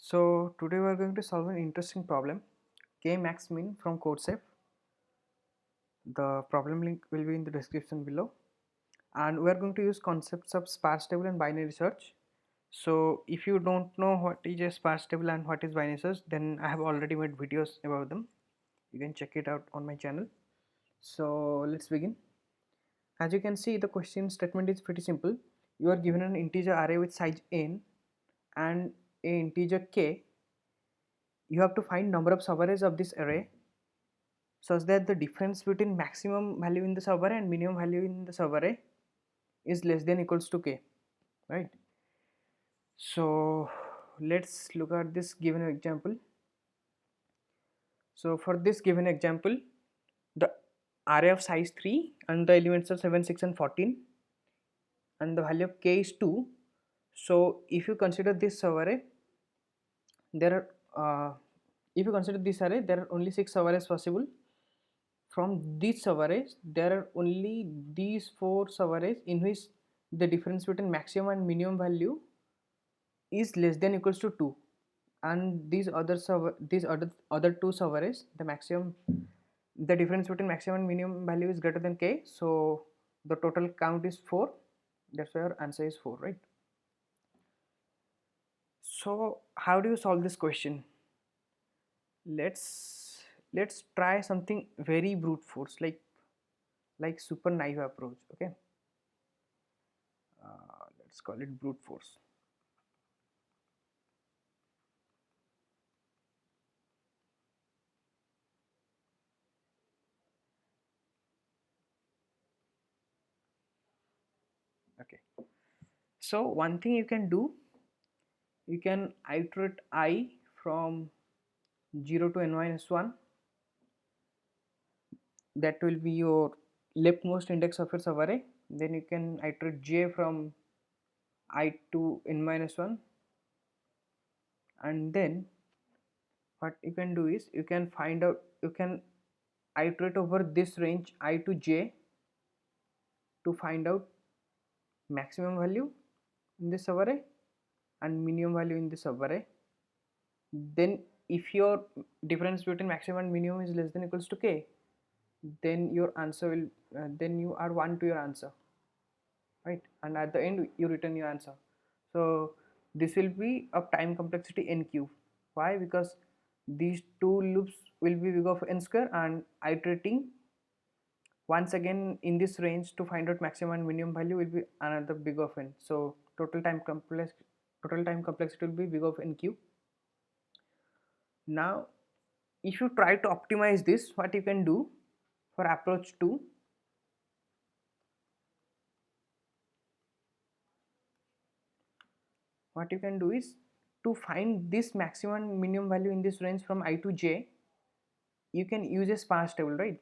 So today we are going to solve an interesting problem, K max min from CodeSafe. The problem link will be in the description below, and we are going to use concepts of sparse table and binary search. So if you don't know what is a sparse table and what is binary search, then I have already made videos about them. You can check it out on my channel. So let's begin. As you can see, the question statement is pretty simple. You are given an integer array with size n and a integer k. You have to find number of subarrays of this array such that the difference between maximum value in the subarray and minimum value in the subarray is less than equals to k, right? So let's look at this given example. So for this given example, the array of size 3 and the elements are 7, 6 and 14 and the value of k is 2. So if you consider this subarray, there are if you consider this array, there are only 6 subarrays possible. From these subarrays, there are only these 4 subarrays in which the difference between maximum and minimum value is less than equals to 2, and these other two subarrays, the difference between maximum and minimum value is greater than k, so the total count is 4. That's why our answer is 4, right? So how do you solve this question? Let's try something very brute force, like super naive approach. Okay, let's call it brute force. Okay, so one thing you can do, you can iterate I from 0 to n minus 1. That will be your leftmost index of your subarray. Then you can iterate j from I to n minus 1, and then what you can do is you can iterate over this range I to j to find out maximum value in this subarray and minimum value in this subarray. Then if your difference between maximum and minimum is less than equals to k, then your answer will then you are 1 to your answer, right? And at the end you return your answer. So this will be of time complexity n cube. Why? Because these two loops will be big of n square, and iterating once again in this range to find out maximum and minimum value will be another big of n. So total time complexity will be big of n cube. Now if you try to optimize this, what you can do for approach 2, what you can do is to find this maximum and minimum value in this range from I to j, you can use a sparse table, right?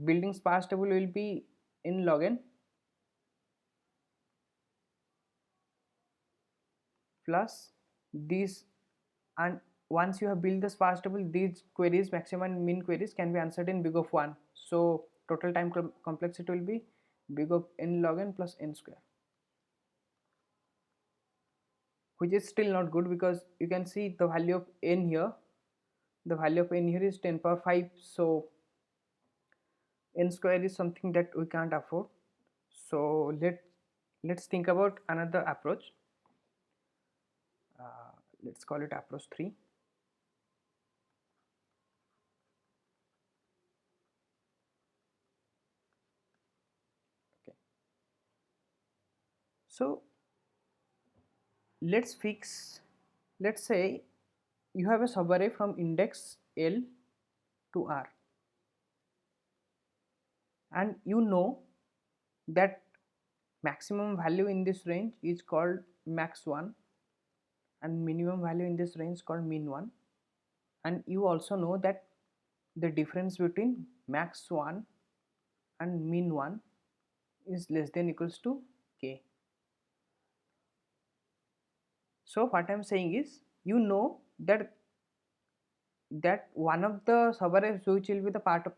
Building sparse table will be in log n plus these, and once you have built the sparse table, these queries, maximum and min queries, can be answered in big of 1. So total time complexity will be big of n log n plus n square, which is still not good because you can see the value of n here. The value of n here is 10 power 5, so n square is something that we can't afford. So let's think about another approach. Let's call it approach 3. Okay, so let's say you have a subarray from index L to R, and you know that maximum value in this range is called max 1 and minimum value in this range called min 1, and you also know that the difference between max 1 and min 1 is less than equals to k. So what I am saying is, you know that one of the subarrays which will be the part of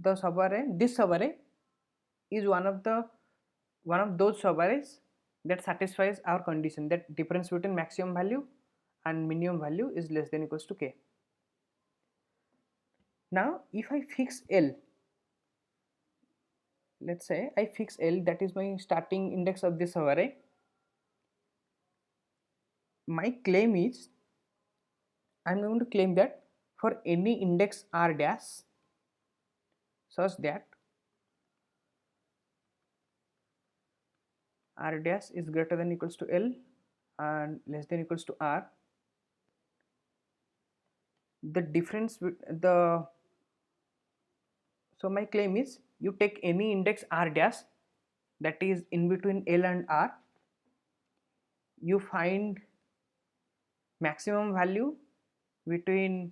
the subarray, this subarray is one of those subarrays that satisfies our condition, that difference between maximum value and minimum value is less than equals to k. Now if I fix L, let's say I fix L, that is my starting index of this array. My claim is, I am going to claim that for any index r dash such that r dash is greater than equals to L and less than equals to r, the difference with the, so my claim is you take any index r dash that is in between L and r, you find maximum value between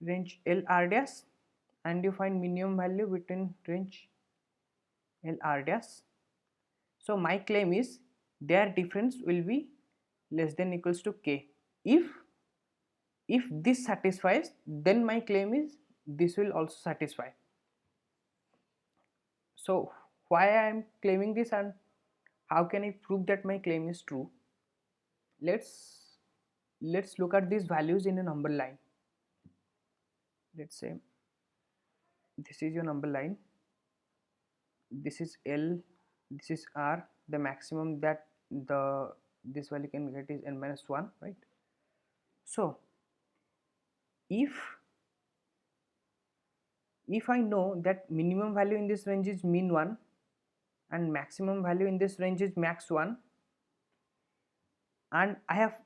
range L r dash and you find minimum value between range L r dash. So my claim is their difference will be less than equals to k. If this satisfies, then my claim is this will also satisfy. So why I am claiming this and how can I prove that my claim is true? Let's look at these values in a number line. Let's say this is your number line, this is L, this is R. The maximum that this value can get is n minus 1, right? So if I know that minimum value in this range is min 1 and maximum value in this range is max 1, and I have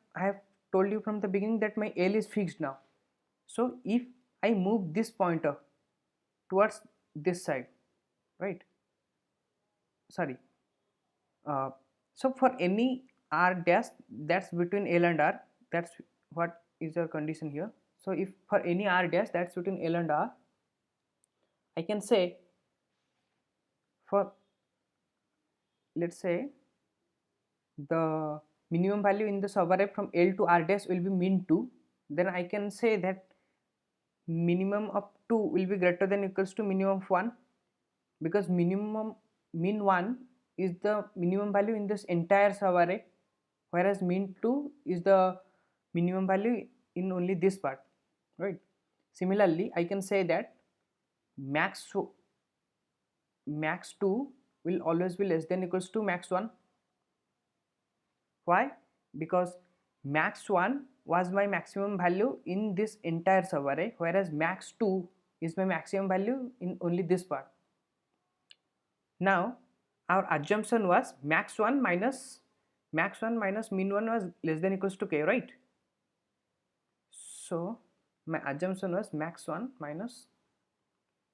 told you from the beginning that my L is fixed now. So if I move this pointer towards this side, right, sorry, so for any r dash that's between L and R, that's what is your condition here. So if for any r dash that's between L and R, I can say for, let's say the minimum value in the subarray from L to R dash will be min 2, then I can say that minimum of 2 will be greater than equals to minimum of 1, because minimum min 1 is the minimum value in this entire subarray, whereas min 2 is the minimum value in only this part, right? Similarly, I can say that max 2 will always be less than equals to max 1. Why? Because max 1 was my maximum value in this entire subarray, whereas max 2 is my maximum value in only this part. Now our assumption was max 1 minus min 1 was less than equals to k, right? So my assumption was max 1 minus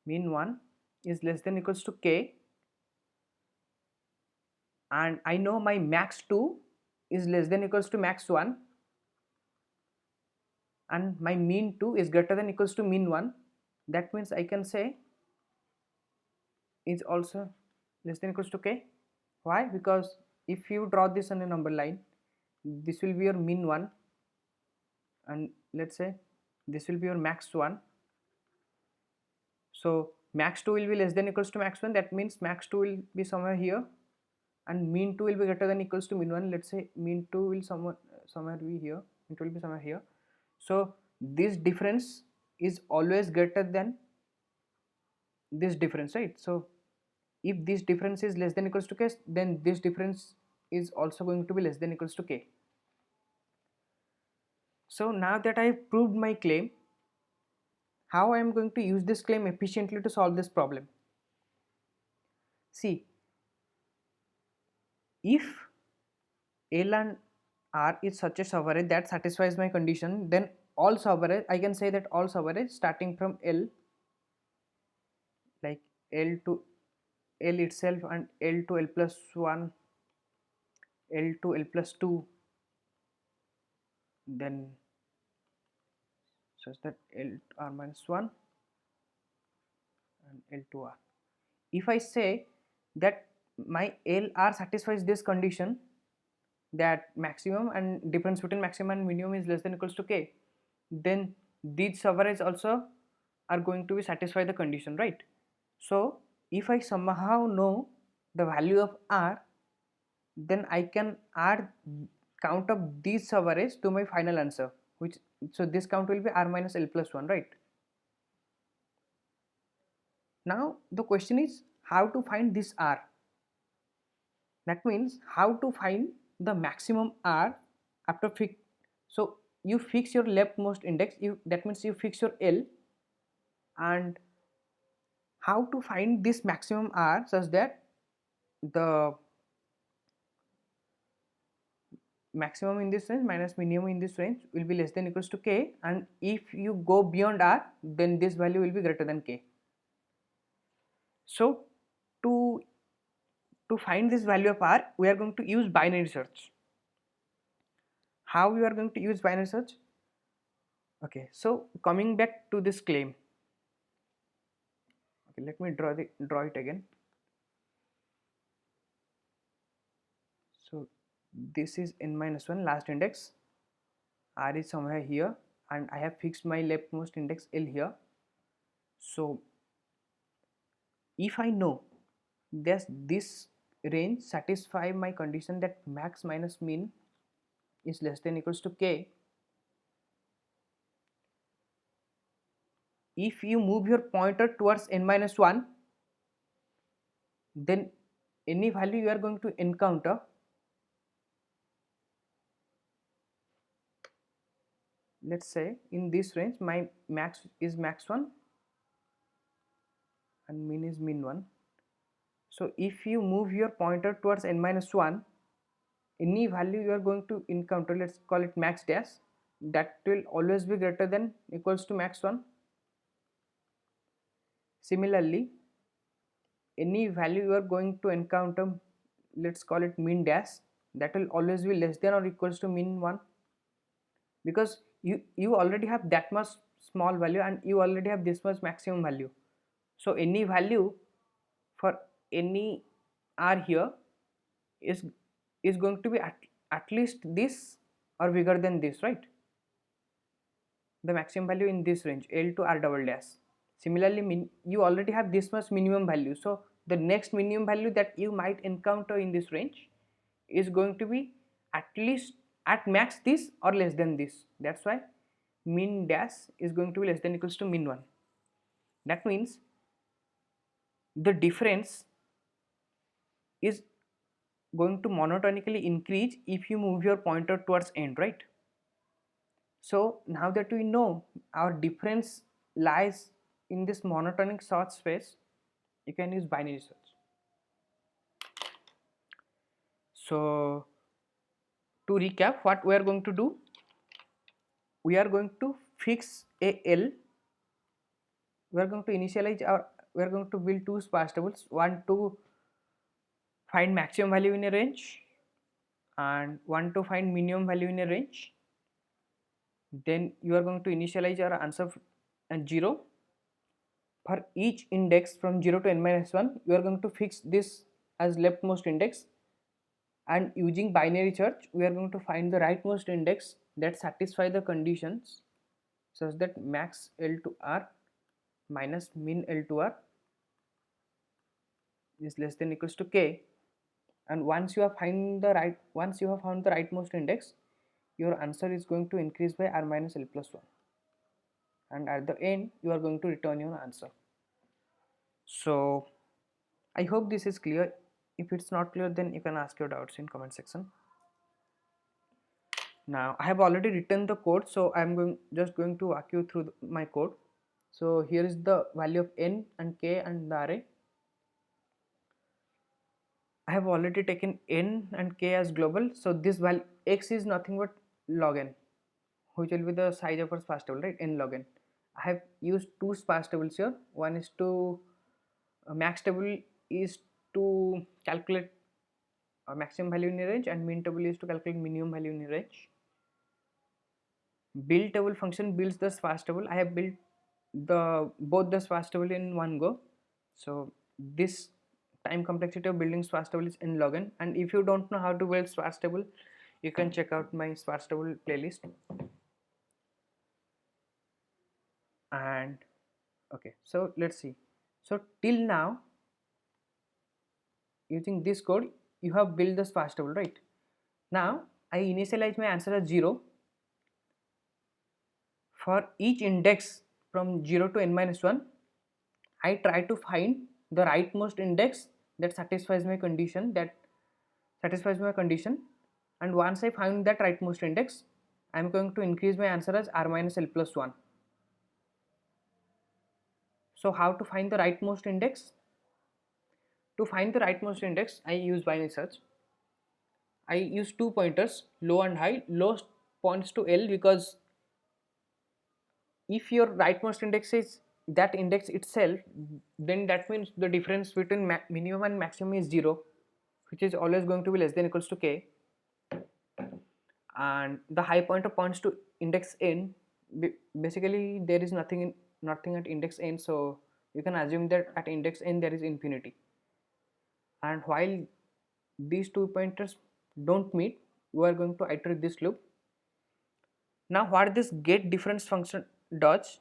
min 1 is less than equals to k, and I know my max 2 is less than equals to max 1 and my min 2 is greater than equals to min 1. That means I can say is also less than equals to k. Why? Because if you draw this on a number line, this will be your min 1 and let's say this will be your max 1. So max 2 will be less than equals to max 1, that means max 2 will be somewhere here and min 2 will be greater than equals to min 1. Let's say min 2 will somewhere be here, it will be somewhere here. So this difference is always greater than this difference, right? So if this difference is less than equals to k, then this difference is also going to be less than equals to k. So now that I have proved my claim, how I am going to use this claim efficiently to solve this problem? See, if L and R is such a subarray that satisfies my condition, then all subarrays, I can say that all subarrays starting from L, like L to L itself and L to L plus 1, L to L plus 2, then such that L to R minus 1 and L to R. If I say that my LR satisfies this condition, that maximum and difference between maximum and minimum is less than equals to k, then these subarrays also are going to be satisfy the condition, right? So if I somehow know the value of R, then I can add count of these subarrays to my final answer, which, so this count will be r minus l plus 1, right? Now the question is how to find this r. That means how to find the maximum r after fix. So you fix your leftmost index, that means you fix your l, and how to find this maximum r such that the maximum in this range minus minimum in this range will be less than equals to k, and if you go beyond r then this value will be greater than k. So to find this value of r, we are going to use binary search. How we are going to use binary search? Okay, so coming back to this claim, okay, let me draw it again. So this is n minus 1 last index, r is somewhere here, and I have fixed my leftmost index l here. So if I know that this range satisfy my condition that max minus min is less than equals to k, if you move your pointer towards n minus 1, then any value you are going to encounter, let's say in this range my max is max 1 and min is min 1. So if you move your pointer towards n minus 1, any value you are going to encounter, let's call it max dash, that will always be greater than equals to max 1. Similarly, any value you are going to encounter, let's call it min dash, that will always be less than or equals to min 1, because you already have that much small value and you already have this much maximum value. So any value for any r here is going to be at least this or bigger than this, right? The maximum value in this range l to r double dash. Similarly, you already have this much minimum value, so the next minimum value that you might encounter in this range is going to be at least at max this or less than this. That's why min dash is going to be less than equals to min 1. That means the difference is going to monotonically increase if you move your pointer towards end, right? So now that we know our difference lies in this monotonic search space, you can use binary search. So to recap, what we are going to do, we are going to fix a L, we are going to initialize our, we are going to build two sparse tables, one to find maximum value in a range and one to find minimum value in a range. Then you are going to initialize your answer at 0. For each index from 0 to n minus 1, you are going to fix this as leftmost index, and using binary search we are going to find the rightmost index that satisfy the conditions such that max L to R minus min L to R is less than equals to k. And once you have found the rightmost index, your answer is going to increase by r minus l plus 1, and at the end you are going to return your answer. So I hope this is clear. If it's not clear, then you can ask your doubts in comment section. Now I have already written the code, so I'm just going to walk you through my code. So here is the value of n and k and the array. I have already taken n and k as global, so this value x is nothing but log n, which will be the size of our sparse table, right? N log n. I have used two sparse tables here. One is to max table is to calculate maximum value in a range, and min table is to calculate minimum value in a range. Build table function builds the sparse table. I have built both the sparse table in one go. So this time complexity of building sparse table is n log n, and if you don't know how to build sparse table, you can check out my sparse table playlist. And okay, so let's see. So till now, using this code you have built the sparse table, right? Now I initialize my answer as 0. For each index from 0 to n minus 1, I try to find the rightmost index that satisfies my condition, and once I find that rightmost index, I am going to increase my answer as r minus l plus 1. So how to find the rightmost index? To find the rightmost index, I use binary search. I use two pointers, low and high. Low points to L, because if your rightmost index is that index itself, then that means the difference between minimum and maximum is 0, which is always going to be less than equals to k. And the high pointer points to index n. Basically there is nothing at index n, so you can assume that at index n there is infinity. And while these two pointers don't meet, you are going to iterate this loop. Now what this get difference function does,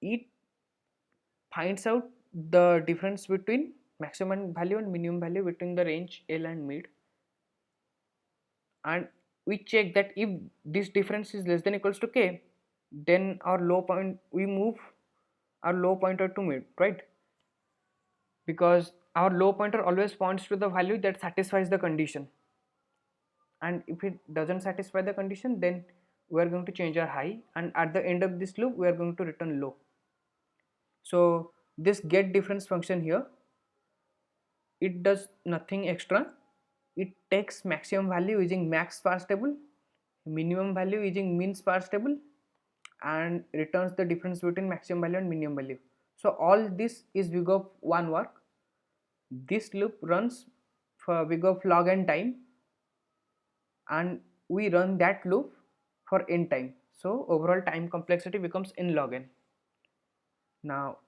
it finds out the difference between maximum value and minimum value between the range L and mid, and we check that if this difference is less than equals to k, then we move our low pointer to mid, right? Because our low pointer always points to the value that satisfies the condition, and if it doesn't satisfy the condition, then we are going to change our high, and at the end of this loop we are going to return low. So this get difference function here, it does nothing extra. It takes maximum value using max sparse table, minimum value using min sparse table, and returns the difference between maximum value and minimum value. So all this is big of one work. This loop runs for big of log n time, and we run that loop for n time. So overall time complexity becomes n log n. Now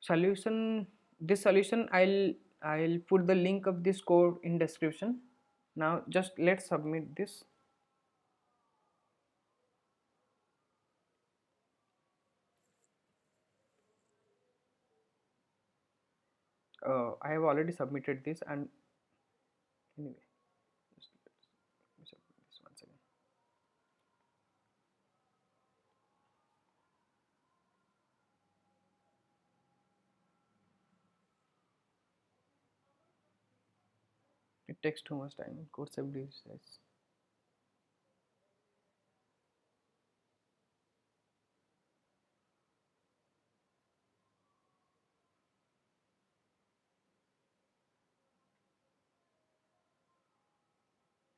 solution, this solution I'll put the link of this code in description. Now just let's submit this. I have already submitted this, and anyway, just let me submit this once again. It takes too much time. Codesep these days.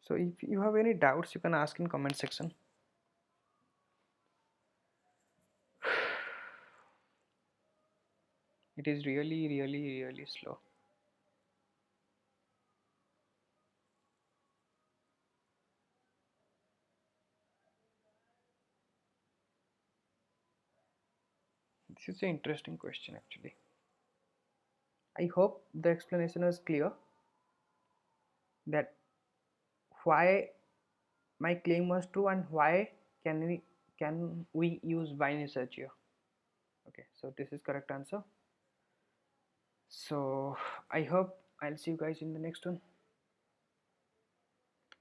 So if you have any doubts, you can ask in comment section. It is really slow. This is an interesting question actually. I hope the explanation is clear, that why my claim was true and why can we use binary search here. Okay, so this is correct answer. So I hope I'll see you guys in the next one.